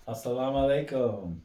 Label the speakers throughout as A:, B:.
A: Assalamu alaikum.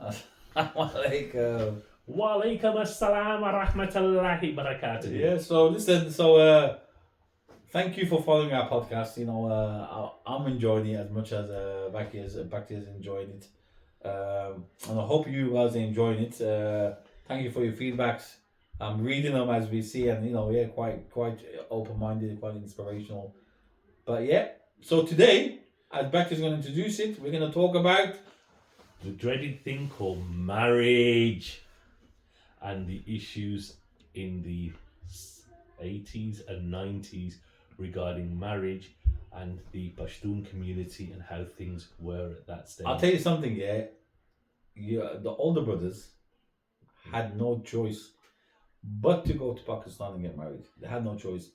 A: Assalamu alaikum.
B: Wa alaikum assalam wa rahmatullahi barakatuh.
A: Yeah, so listen, thank you for following our podcast. I'm enjoying it as much as Baki is enjoying it. And I hope you guys are enjoying it. Thank you for your feedbacks. I'm reading them as we see, and quite open minded, quite inspirational. But yeah, so today, as Baki is going to introduce it, we're going to talk about
B: The dreaded thing called marriage and the issues in the 80s and 90s regarding marriage and the Pashtun community and how things were at that stage.
A: I'll tell you something, the older brothers had no choice but to go to Pakistan and get married. They had no choice.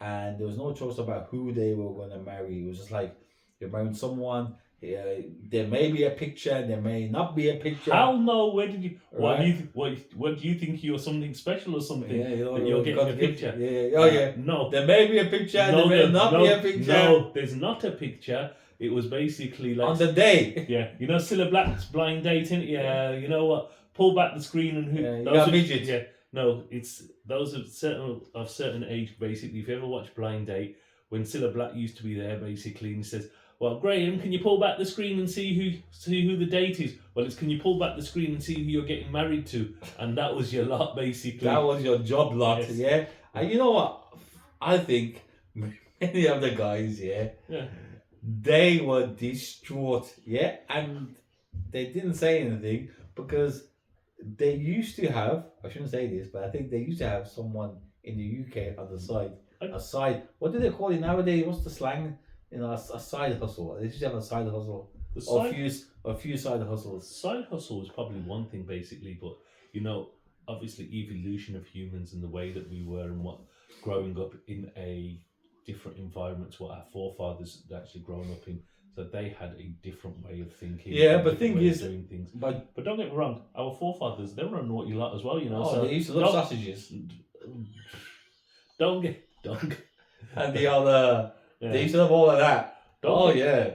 A: And there was no choice about who they were going to marry. It was just like, you're marrying someone, there may be a picture, there may not be a picture.
B: Hell no, where did you... What
A: Right.
B: do you think you're something special or something?
A: Yeah,
B: that you're getting a picture?
A: Yeah, oh yeah.
B: No.
A: There may be a picture, there may not be a picture.
B: No, there's not a picture. It was basically like...
A: On the day.
B: Yeah, you know Cilla Black's Blind Dating? Yeah, you know what? Pull back the screen and who...
A: Yeah, you
B: those
A: got
B: are-
A: midgets.
B: Yeah, no, it's those of certain age, basically. If you ever watch Blind Date, when Cilla Black used to be there, basically, and he says, well, Graham, can you pull back the screen and see who the date is? Well, it's can you pull back the screen and see who you're getting married to? And that was your lot, basically.
A: That was your job lot,
B: Yes.
A: yeah? And you know what? I think many of the guys,
B: Yeah.
A: they were distraught, yeah? And they didn't say anything because they used to have, I shouldn't say this, but I think they used to have someone in the UK on the side. A side, what do they call it nowadays? What's the slang? A side hustle. They used to have a side hustle.
B: The
A: Or
B: side,
A: a few side hustles.
B: side hustle is probably one thing, basically, but, you know, obviously evolution of humans and the way that we were and what growing up in a different environment to what our forefathers had actually grown up in, so they had a different way of thinking.
A: Yeah,
B: a
A: but
B: different
A: thing
B: way of
A: is,
B: doing things.
A: But
B: But don't get me wrong, our forefathers, they were a naughty lot as well, you know. So
A: they used to love
B: don't-
A: sausages.
B: Don't get
A: And the other,
B: yeah.
A: they used to love all of that.
B: Don't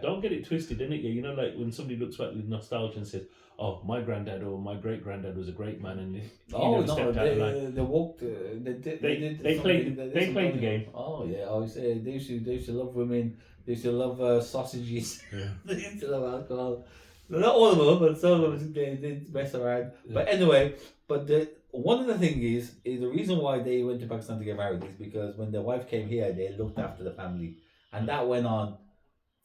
A: Oh,
B: get it twisted, innit? You know, like when somebody looks back with nostalgia and says, "Oh, my granddad or my great granddad was a great man," and he never stepped out of line.
A: they walked. They
B: played the game.
A: Oh yeah, I always say they used to love women. They used to love sausages.
B: Yeah.
A: They used to love alcohol. Not all of them, but some of them they did mess around. But anyway, one of the thing is the reason why they went to Pakistan to get married is because when their wife came here, they looked after the family, and that went on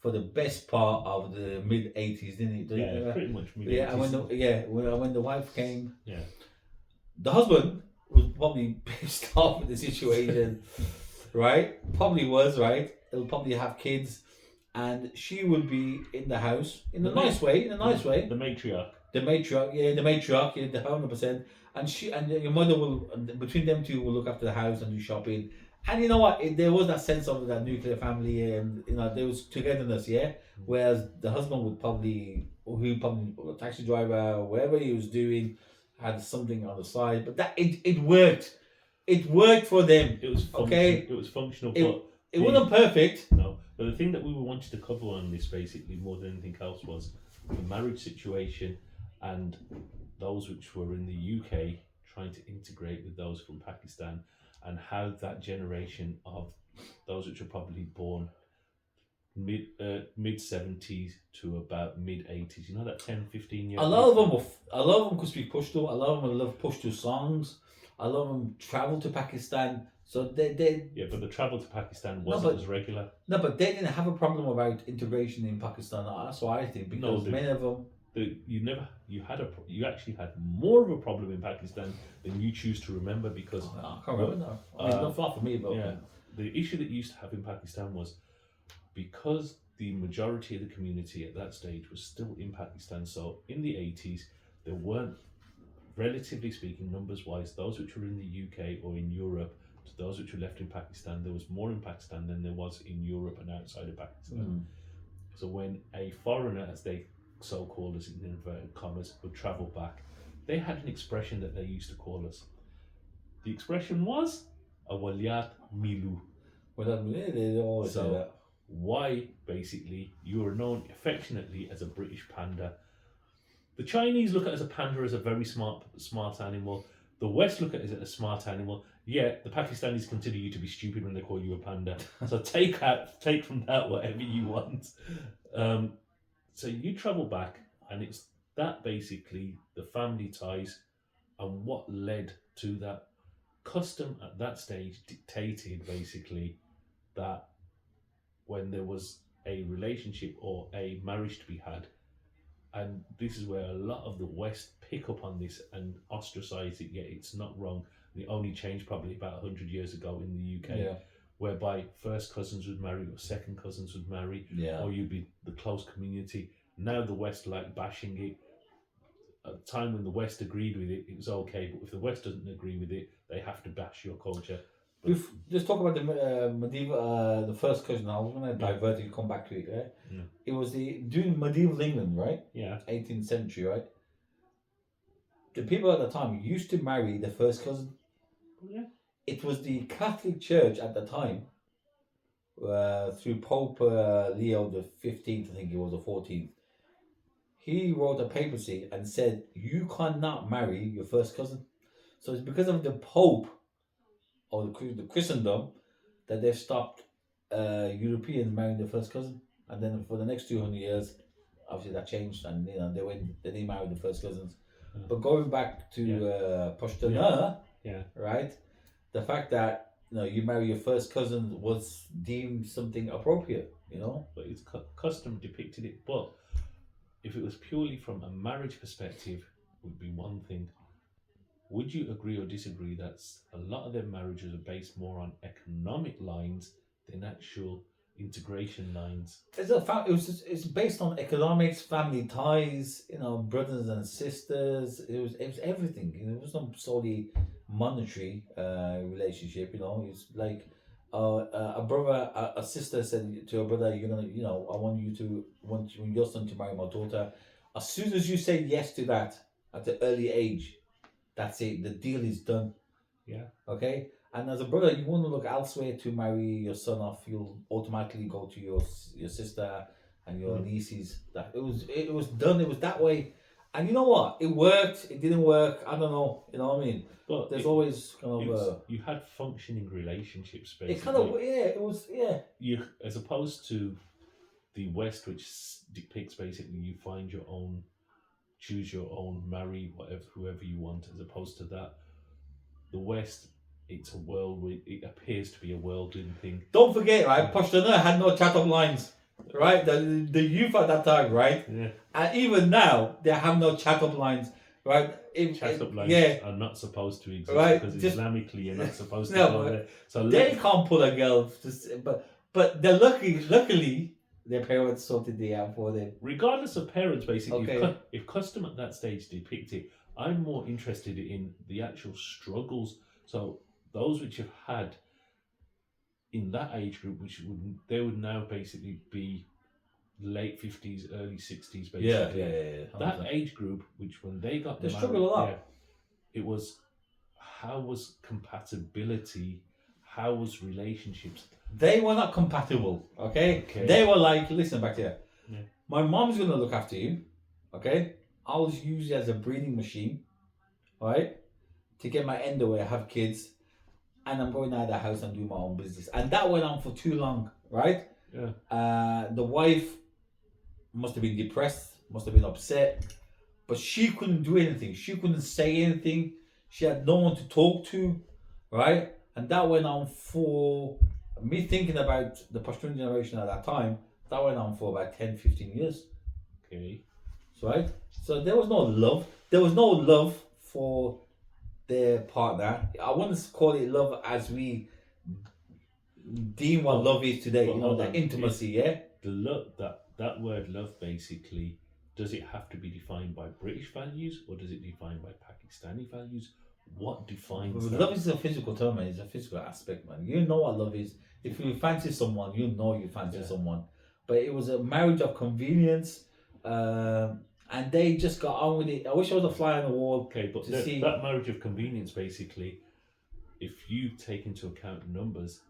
A: for the best part of the mid 80s, didn't it?
B: Yeah, pretty much.
A: Yeah, and when the wife came,
B: Yeah.
A: the husband was probably pissed off with the situation, right? Probably was, right? He'll probably have kids, and she would be in the house in a nice way,
B: The matriarch.
A: The matriarch, the 100%. And your mother will, between them two, will look after the house and do shopping. And you know what? There was that sense of that nuclear family, and there was togetherness, yeah. Whereas the husband would probably a taxi driver, whatever he was doing, had something on the side. But that it worked. It worked for them.
B: It was
A: Okay.
B: It was functional,
A: It-
B: but
A: It wasn't perfect.
B: no. But the thing that we wanted to cover on this, basically, more than anything else, was the marriage situation and those which were in the UK trying to integrate with those from Pakistan, and how that generation of those which were probably born mid 70s to about mid 80s, you know, that 10-15 years.
A: A lot of them could speak Pashto. A lot of them love Pashto songs. A lot of them travel to Pakistan. So they
B: Yeah, but the travel to Pakistan
A: No,
B: wasn't
A: but-
B: as regular.
A: no, but they didn't have a problem about integration in Pakistan. That's what I think, because
B: they-
A: many of them.
B: You actually had more of a problem in Pakistan than you choose to remember, because
A: I can't remember now. I mean, not far from me, but
B: yeah, the issue that you used to have in Pakistan was because the majority of the community at that stage was still in Pakistan. So in the 80s, there weren't, relatively speaking, numbers wise, those which were in the UK or in Europe to those which were left in Pakistan. There was more in Pakistan than there was in Europe and outside of Pakistan. So when a foreigner, as they so-called us in inverted commas, would travel back, they had an expression that they used to call us. The expression was "Awaliyat Milu."
A: Well, they always say
B: So
A: that.
B: why basically you are known affectionately as a British panda. The Chinese look at it as a panda as a very smart animal. The West look at it as a smart animal. Yeah, the Pakistanis consider you to be stupid when they call you a panda. So take from that whatever you want. So you travel back, and it's that basically the family ties and what led to that custom at that stage dictated basically that when there was a relationship or a marriage to be had, and this is where a lot of the West pick up on this and ostracize it. Yet it's not wrong. It only changed probably about 100 years ago in the UK, whereby first cousins would marry or second cousins would marry, or you'd be the close community. Now the West like bashing it. At the time when the West agreed with it, it was okay. But if the West doesn't agree with it, they have to bash your culture.
A: Let's talk about the medieval, the first cousin. I was going to divert you, come back to it. Right?
B: Yeah.
A: It was during medieval England, right?
B: Yeah.
A: 18th century, right? The people at the time used to marry the first cousin.
B: Yeah.
A: It was the Catholic Church at the time, through Pope Leo the 15th, I think it was, the 14th. He wrote a papacy and said you cannot marry your first cousin. So it's because of the Pope or the Christendom that they've stopped Europeans marrying their first cousin, and then for the next 200 years, obviously that changed, and they didn't marry the first cousins. But going back to Pashtun, right, the fact that you marry your first cousin was deemed something appropriate,
B: But it's custom depicted it. But if it was purely from a marriage perspective, would be one thing. Would you agree or disagree that a lot of their marriages are based more on economic lines than actual integration lines?
A: It's based on economics, family ties, brothers and sisters. It was everything. It was not solely monetary relationship. It's like a brother, a sister said to a brother, "You're gonna, I want your son to marry my daughter." As soon as you say yes to that at the early age, that's it. The deal is done.
B: Yeah.
A: Okay. And as a brother, you want to look elsewhere to marry your son off. You'll automatically go to your sister and your nieces. That it was done. It was that way. And you know what? It worked. It didn't work. I don't know. You know what I mean?
B: But
A: there's always kind of
B: you had functioning relationships. Basically,
A: it kind of it was
B: You, as opposed to the West, which depicts basically you find your own, choose your own, marry whoever you want. As opposed to that, the West, it's a world. It appears to be a worldly thing.
A: Don't forget, right? Pashtun had no chat-up lines, right? The youth at that time, right?
B: Yeah.
A: And even now, they have no chat-up lines, right?
B: Chat-up lines are not supposed to exist,
A: right?
B: Because Islamically you're not supposed to go there. So
A: they can't pull a girl, but they're luckily their parents sorted it out for them.
B: Regardless of parents, basically, if custom at that stage depict it, I'm more interested in the actual struggles. So those which have had in that age group, they would now basically be late 50s, early 60s, basically.
A: Yeah.
B: That age group, which when they got
A: they
B: married,
A: struggle a lot.
B: It was how was compatibility, how was relationships.
A: They were not compatible. Okay. They were like, listen back here.
B: Yeah.
A: My mom's gonna look after you. Okay. I'll use you as a breeding machine, right? To get my end away, have kids, and I'm going out of the house and do my own business. And that went on for too long, right?
B: Yeah.
A: The wife must have been depressed, must have been upset, but she couldn't do anything. She couldn't say anything. She had no one to talk to, right? And that went on for me thinking about the Pashtun generation at that time. That went on for about 10, 15 years.
B: Okay.
A: Right? So there was no love. There was no love for their partner. I wouldn't call it love as we deem what love is today. The intimacy,
B: The love, that word love, basically, does it have to be defined by British values or does it define by Pakistani values? What defines
A: love? Is a physical term, man. It's a physical aspect, man. You know what love is. If you fancy someone, you know you fancy someone. But it was a marriage of convenience. And they just got on with it. I wish I was a fly on the wall.
B: Okay, but that marriage of convenience, basically, if you take into account numbers,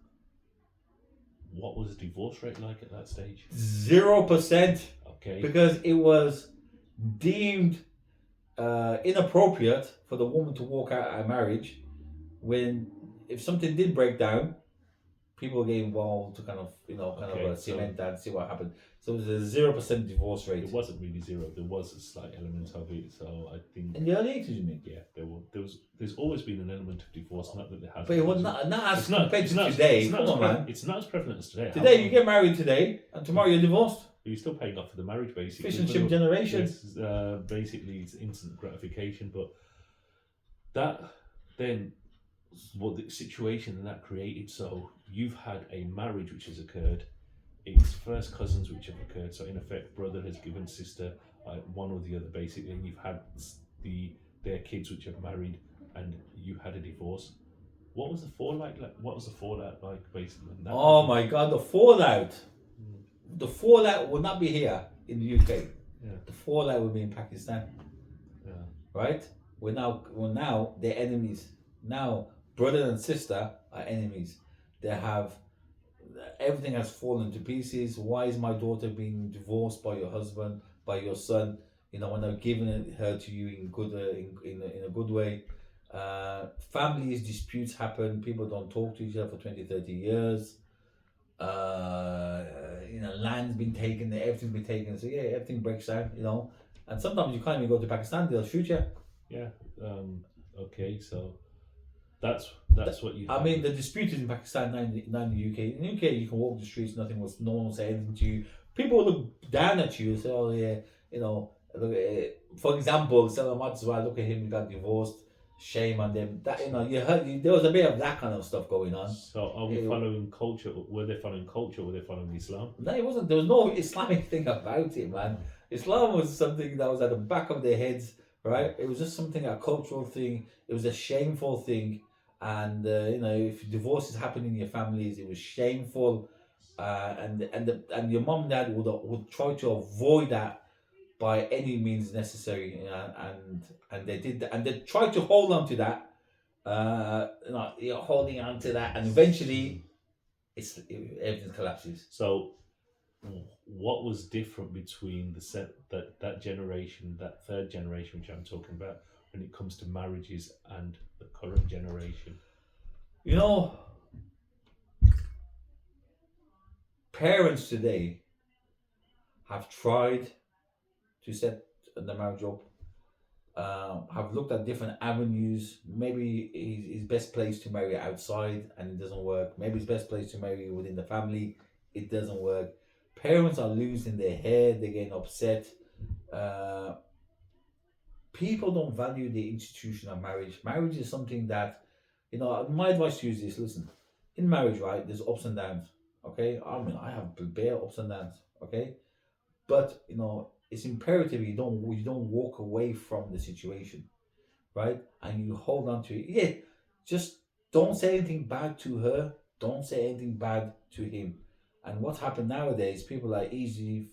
B: what was the divorce rate like at that stage?
A: 0%,
B: Okay.
A: because it was deemed inappropriate for the woman to walk out of a marriage when, if something did break down, people get involved to kind of
B: Okay,
A: cement that and see what happened. So it was a 0% divorce rate
B: It wasn't really zero. There was a slight element of it. So I think,
A: in the early 80s. You mean?
B: yeah, there's always been an element of divorce. Not that there hasn't.
A: But it was not as
B: It's not.
A: compared
B: It's
A: to
B: not.
A: today.
B: It's not,
A: Come
B: as
A: on,
B: pre-
A: man.
B: it's not as prevalent as today.
A: Today you get married today, and tomorrow you're divorced.
B: You're still paying off for the marriage, basically.
A: Fish and chip generation.
B: Yes, basically, it's instant gratification. But that then, what the situation that created. So you've had a marriage which has occurred. It's first cousins which have occurred. So in effect, brother has given sister one or the other, basically, and you've had their kids which have married, and you had a divorce. What was the fallout like? What was the fallout like, basically? when that
A: Oh
B: happened?
A: my God, the fallout. The fallout will not be here in the UK.
B: Yeah.
A: The fallout will be in Pakistan.
B: Yeah.
A: Right? We're now they're enemies. Now brother and sister are enemies. They have everything has fallen to pieces. Why is my daughter being divorced by your husband, by your son? When I've given her to you in good in a good way. Families disputes happen. People don't talk to each other for 20, 30 years. Land's been taken, everything's been taken. So yeah, everything breaks down. And sometimes you can't even go to Pakistan; they'll shoot you.
B: Yeah. Okay. So that's what you.
A: I mean, the dispute is in Pakistan, not in the UK. In the UK, you can walk the streets, no one will say anything to you. People will look down at you and say, "Oh yeah, look at for example, Salam Matswa, look at him, he got divorced. Shame on them." That you heard. There was a bit of that kind of stuff going on.
B: So are we following culture? Were they following culture? Or were they following Islam?
A: No, it wasn't. There was no Islamic thing about it, man. Islam was something that was at the back of their heads, right? It was just something, a cultural thing. It was a shameful thing, and if divorce is happening in your families, it was shameful, and your mom and dad would try to avoid that by any means necessary, and they did that, and they tried to hold on to that, holding on to that, and eventually, everything collapses.
B: So, what was different between that generation, that third generation, which I'm talking about, when it comes to marriages, and the current generation?
A: Parents today have tried to set the marriage up, have looked at different avenues. Maybe he's best placed to marry outside and it doesn't work. Maybe he's best placed to marry within the family, it doesn't work. Parents are losing their head, they're getting upset. People don't value the institution of marriage. Marriage is something that, my advice to you is this: listen, in marriage, right, there's ups and downs, okay? I mean, I have bare ups and downs, okay? But, it's imperative you don't walk away from the situation, right? And you hold on to it. Yeah, just don't say anything bad to her. Don't say anything bad to him. And what's happened nowadays, people are easily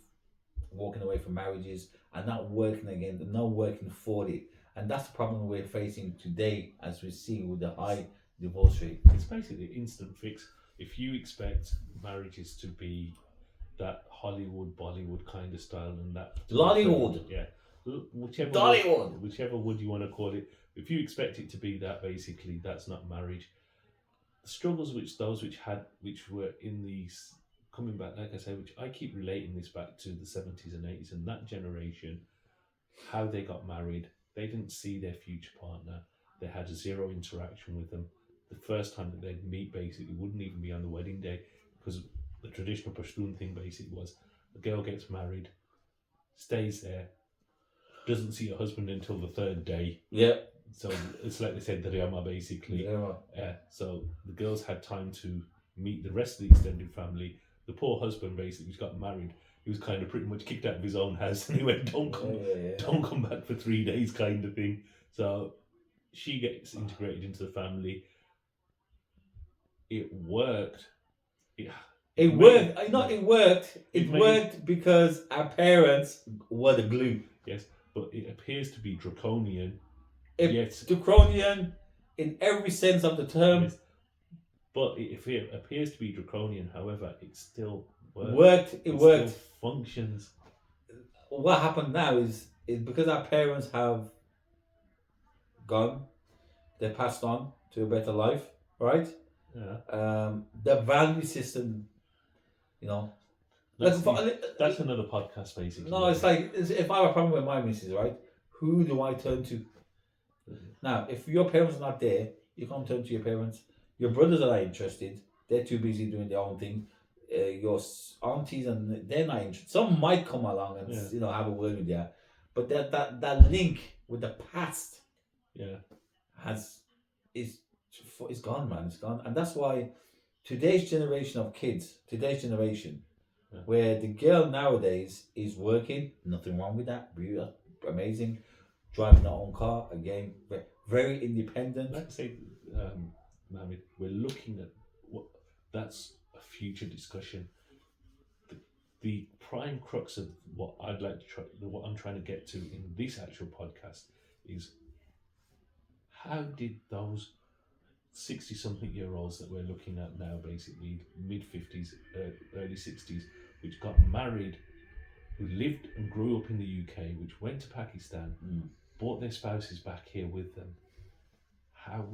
A: walking away from marriages and not working again, not working for it. And that's the problem we're facing today, as we see with the high divorce rate.
B: It's basically an instant fix. If you expect marriages to be that Hollywood, Bollywood kind of style, and that
A: Lollywood,
B: yeah, whichever wood you want to call it. If you expect it to be that, basically, that's not marriage. The struggles which were in these coming back, like I say, which I keep relating this back to the 70s and 80s and that generation, how they got married. They didn't see their future partner. They had zero interaction with them. The first time that they'd meet basically wouldn't even be on the wedding day, because the traditional Pashtun thing basically was the girl gets married, stays there, doesn't see her husband until the third day.
A: Yeah.
B: So it's like they said, the Riyama basically.
A: Yeah.
B: So the girls had time to meet the rest of the extended family. The poor husband basically got married. He was kind of pretty much kicked out of his own house, and he went, "Don't come back for 3 days," kind of thing. So she gets integrated into the family. It worked.
A: It worked. It worked because our parents were the glue.
B: Yes, but it appears to be draconian.
A: Draconian in every sense of the term.
B: Yes. But if it appears to be draconian, however, it still works.
A: Worked. It worked.
B: Still functions.
A: What happened now is because our parents have gone, they passed on to a better life, right?
B: Yeah.
A: The value system, you know.
B: That's another podcast, basically.
A: No, it's like if I have a problem with my missus, right? Who do I turn to? Now, if your parents are not there, you can't turn to your parents. Your brothers are not interested; they're too busy doing their own thing. Your aunties and they're not interested. Some might come along and have a word with you, but that link with the past, is gone, man. It's gone, and that's why today's generation of kids, where the girl nowadays is working, nothing wrong with that. Beautiful, amazing, driving her own car again, very independent.
B: Like I say, Mohammed, we're looking at that's a future discussion. The prime crux of what I'd like to try, what I'm trying to get to in this actual podcast is how did those 60-something-year-olds that we're looking at now, basically mid-50s, early 60s, which got married, who lived and grew up in the UK, which went to Pakistan, brought their spouses back here with them. How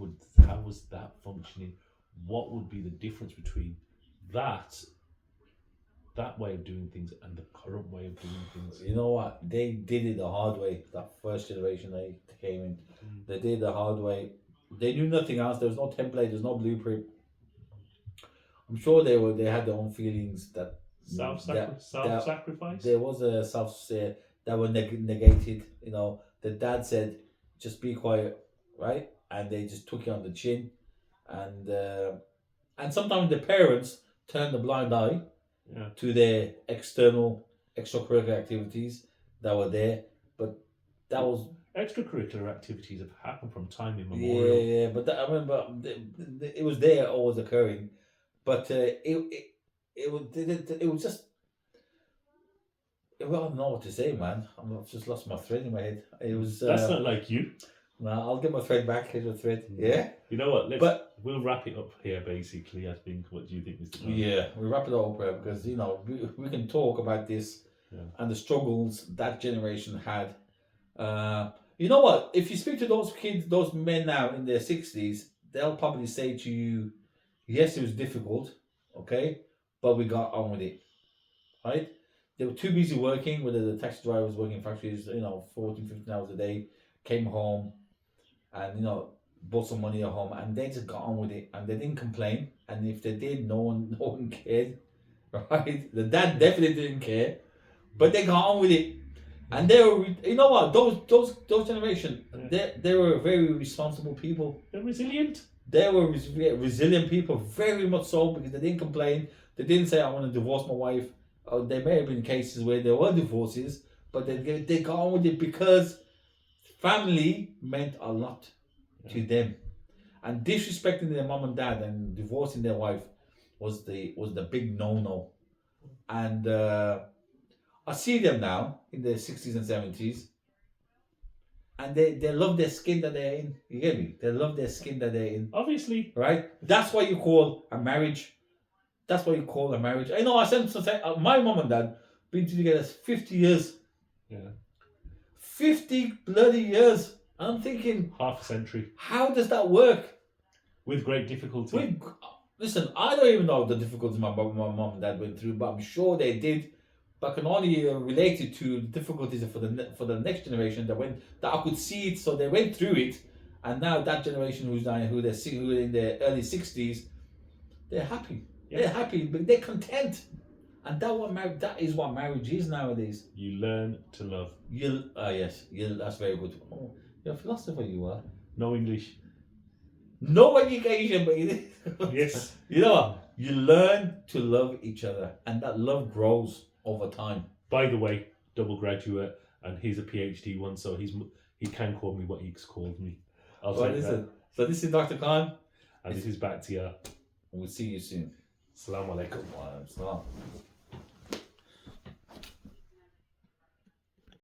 B: was that functioning? What would be the difference between that way of doing things and the current way of doing things?
A: You know what? They did it the hard way. That first generation they came in, they did it the hard way. They knew nothing else. There was no template. There's no blueprint. I'm sure they had their own feelings that
B: self-sacrifice.
A: There was a that were negated. You know, the dad said, "Just be quiet," right? And they just took it on the chin, and sometimes the parents turned a blind eye to their extracurricular activities that were there, but that was.
B: Extracurricular activities have happened from time immemorial.
A: Yeah, but I remember it was there, always occurring, but it was just. I don't know what to say, man. I've just lost my thread in my head. It was.
B: That's not like you.
A: No, I'll get my thread back. Here's my thread. Yeah.
B: You know what? We'll wrap it up here. Basically, I think. What do you think, Mr. Brown?
A: Yeah, we wrap it up here because we can talk about this and the struggles that generation had. You know what? If you speak to those kids, those men now in their 60s, they'll probably say to you, "Yes, it was difficult, okay, but we got on with it." Right? They were too busy working. Whether the taxi drivers working in factories, 14, 15 hours a day, came home, and bought some money at home, and they just got on with it, and they didn't complain. And if they did, no one cared, right? The dad definitely didn't care, but they got on with it, and they were, those generation, they were very responsible people.
B: They're resilient.
A: They were resilient people, very much so, because they didn't complain. They didn't say, "I want to divorce my wife." There may have been cases where there were divorces, but they got on with it because family meant a lot to them, and disrespecting their mom and dad and divorcing their wife was the big no. And I see them now in their 60s and 70s, and they love their skin that they're in. You get me? They love their skin that they're in.
B: Obviously,
A: right? That's what you call a marriage. That's what you call a marriage. I know. I said my mom and dad been together 50 years.
B: Yeah.
A: 50 bloody years. I'm thinking,
B: half a century.
A: How does that work?
B: With great difficulty.
A: Listen, I don't even know the difficulties my mom and dad went through, but I'm sure they did. But I can only relate it to the difficulties for the next generation that I could see it. So they went through it, and now that generation who are in their early 60s, they're happy. Yeah. They're happy, but they're content. And that is what marriage is nowadays.
B: You learn to love.
A: Yes, that's very good. Oh, you're a philosopher, you are.
B: No English.
A: No education, but
B: yes.
A: You know what? You learn to love each other, and that love grows over time.
B: By the way, double graduate, and he's a PhD one, so he can call me what he's called me.
A: Listen. So this is Dr. Khan.
B: And this is Bakhtiar.
A: We'll see you soon.
B: Assalamu alaikum.
A: Wa alaikum salam.